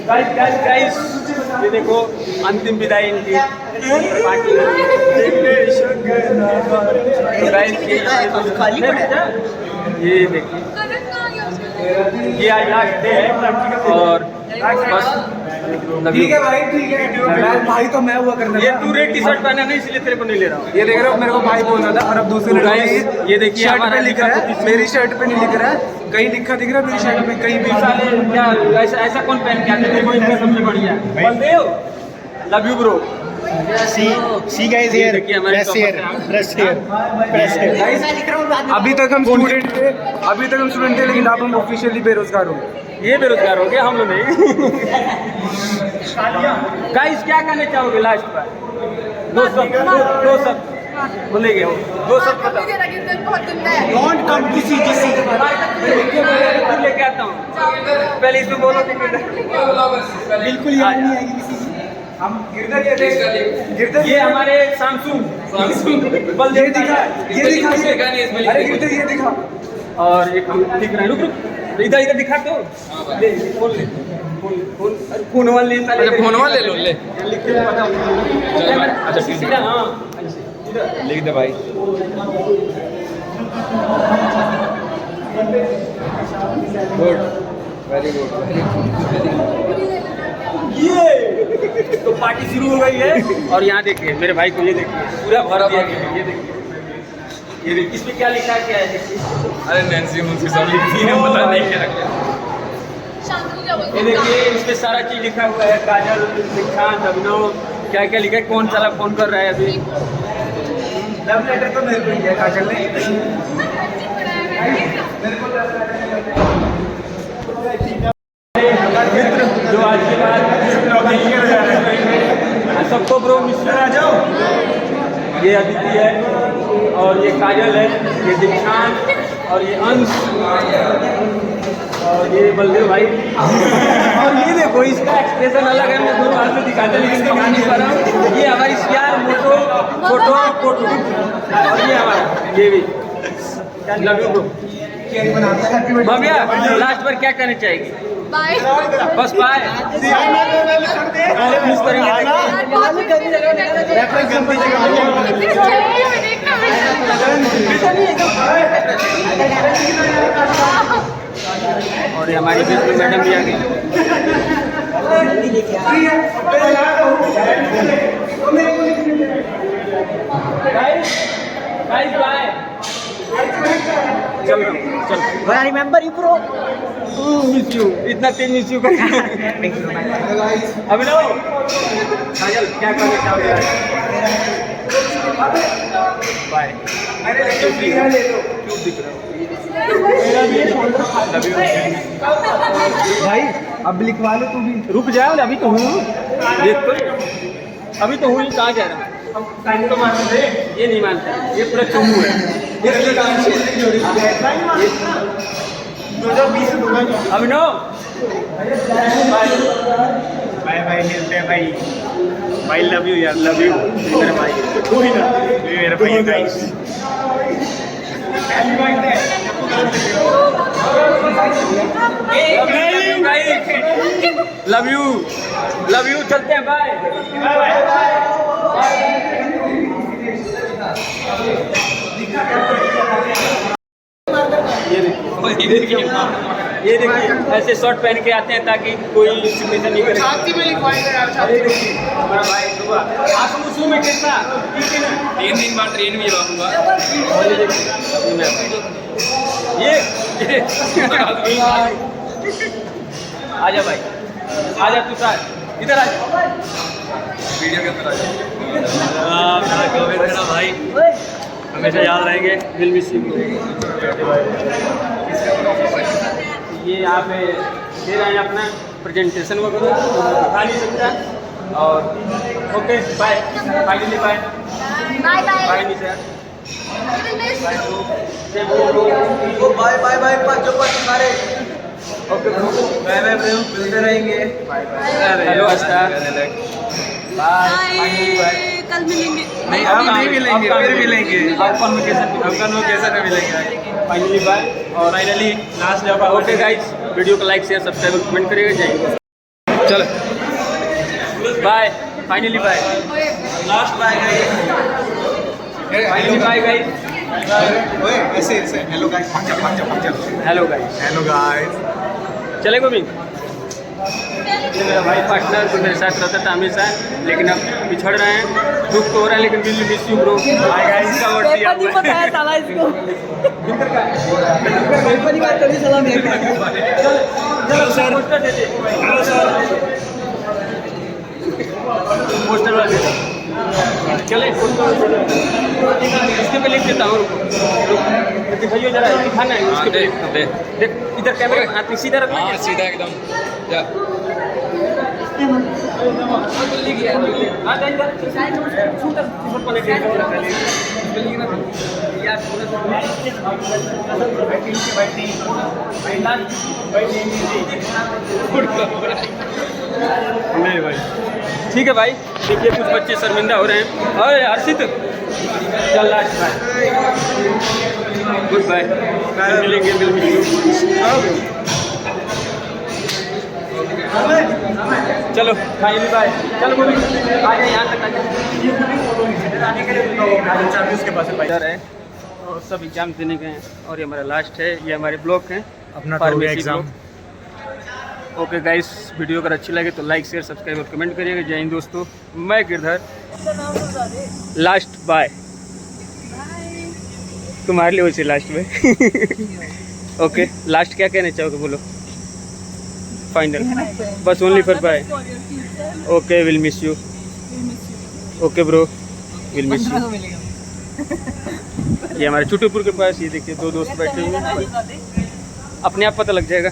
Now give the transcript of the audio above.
Guys ये देखो अंतिम विदाई इनकी पार्टी ये देखिए ये आज लास्ट डे है और बस ठीक है भाई, ठीक है भाई, तो मैं हुआ करना। ये तू रेड टी शर्ट पहना नहीं इसलिए तेरे को नहीं ले रहा हूँ। ये देख रहे हो, मेरे को भाई बोल रहा था और अब दूसरे लड़के ये देखिए शर्ट पे लिख रहा है, मेरी शर्ट पे नहीं लिख रहा है, कहीं लिखा दिख रहा है मेरी शर्ट पे, कहीं भी। साले क्या ऐसा कौन पहन के आते हैं? देखो इनका सबसे बढ़िया Baldev, love you bro. See guys here, press here. अभी तक हम स्टूडेंट थे, लेकिन अब हम ऑफिशियली बेरोजगार हो गए। ये बेरोजगार हो गया, हम लोग नहीं। गाइस क्या कहना चाहोगे लास्ट पर? दो सब बोलेंगे हो, दो सब बताओ। Don't come to see this. लेके आता हूँ पहले इसमें बोलो। बिल्कुल याद नहीं आएगी किसी की। हम गिरधर ये हमारे सामसुंग बलदेव दिखा, ये दिखा, अरे गिरधर ये दिखा। और एक दिख रहा है, रुक इधर दिखा तो फोन वाले लो ले अच्छा सीधा हाँ लिख दे भाई। Good, very good. ये तो पार्टी शुरू हो गई है और यहाँ देखिए मेरे भाई को, ये देखिए पूरा भर दिया गया है। ये देखिए इसमें क्या लिखा है, क्या है देखिए। अरे नैन्सी मुझसे सब लिखती है, पता नहीं क्या रखा। ये देखिए इसमें सारा चीज लिखा हुआ है, काजल, दीक्षांत, अभिनव, क्या क्या लिखा है, कौन साला फोन कर रहा है अभी। लव लेटर तो मेरे को दिया काजल ने। मित्र जो आज के बाद सबको ब्रो मिस्टर आ जाओ। ये अदिति है और ये काजल है, ये दीक्षांत और ये अंश और ये बलदेव भाई। और ये देखो इसका एक्सप्रेशन अलग है, मैं दोनों हाथ में दिखाता लेकिन दिखा नहीं पा रहा हूँ। ये हमारी यार फोटो और ये हमारा ये भी love you bro. Bhavya last पर क्या कहना चाहेगी? बाय। बस बाय। और ये हमारी प्रिंसिपल मैडम भी आ गई। Guys bye. चल When I remember you bro. Miss you, इतना तेज मिस यू कर। अभिनव काजल क्या कहना चाहोगे? बाय। क्यों दिख रहा हो? भाई अब लिखवा लो तू भी। रुक जाओ, अभी तो हूँ, देख तो अभी तो हूँ, कहाँ जा रहा हूँ? टाइम तो मानते हैं, ये नहीं मानते, ये पूरा चुम्बू है। अभिनव बाय बाय मिलते हैं भाई। भाई लव यू यार, लव यू मेरे भाई। कोई ना मेरे भाई गाइस। लव यू चलते हैं, बाय। ये देखिए ऐसे शर्ट पहन के आते हैं ताकि कोई सिग्नेचर नहीं करे। छाती में लिखवाएंगे यार, छाती में। हमारा भाई सुबह आप मुझे में कितना 3 बार ट्रेन में जाऊंगा। ये आजा भाई, आजा तू साथ इधर आ। वीडियो के अंदर आ जा। मेरा भाई हमेशा याद रहेंगे, विल मिस यू। ये यहाँ पे दे रहे हैं अपना प्रेजेंटेशन वगैरह, दिखा नहीं सकता। और okay bye, finally bye bye Nisha, bye bye bye पाँचों सारे। Okay bro, bye bye bro, मिलते रहेंगे। हेलो अस्तार, बाय बाय। कल मिलेंगे। नहीं अब नहीं मिलेंगे, फिर मिलेंगे। आप कन्वोकेशन में मिलेंगे। फाइनली बाय और फाइनली लास्ट जब। Okay guys. वीडियो को लाइक शेयर सब्सक्राइब और कमेंट करिएगा। जय हिंद। चलो bye, finally bye, last bye guys, finally bye guys, ओए ऐसे ऐसे हेलो गाइस, भाग जा हेलो गाइस, हेलो गाइस। चले गोविंद। ये मेरा भाई पार्टनर जो मेरे साथ रहता था हमेशा, लेकिन अब पिछड़ रहे हैं, दुख तो हो रहा है, लेकिन will miss you bro. Hi guys, का वर्ड दिया हुआ है। बताया साला इसको विंटर का पहली बार तभी सलाम है चलो सर, पोस्टर दे दे, हेलो सर, पोस्टर वाला दे दे। चले पोस्टर इसके पे लिख देता हूँ, दिखाइए जरा, दिखाना है उसके पे देख इधर कैमरे हाथ सीधा रखना, सीधा एकदम जा। नहीं भाई, ठीक है भाई। देखिए कुछ बच्चे शर्मिंदा हो रहे हैं। अरे हर्षित, चल लास्ट बाय, गुड बाय, मिलेंगे चलो फाइनली बाय। चलो बोली आ जाए यहाँ तक, आने के लिए उसके पास इधर है और सब एग्जाम देने गए हैं और ये हमारा लास्ट है। ये हमारे ब्लॉक हैं अपना pharmacy exam. Block. Okay guys, video अगर अच्छी लगे तो लाइक शेयर सब्सक्राइब और कमेंट करिएगा। जय हिंद दोस्तों, मैं गिरधर, लास्ट बाय तुम्हारे लिए वैसे लास्ट में। ओके, लास्ट क्या कहना चाहोगे बोलो, फाइनल बस only for bye. Okay, will miss you. Okay bro, will miss you. ये हमारे छोटेपुर के पास, ये देखिए दो दोस्त बैठे हुए हैं, अपने आप पता लग जाएगा।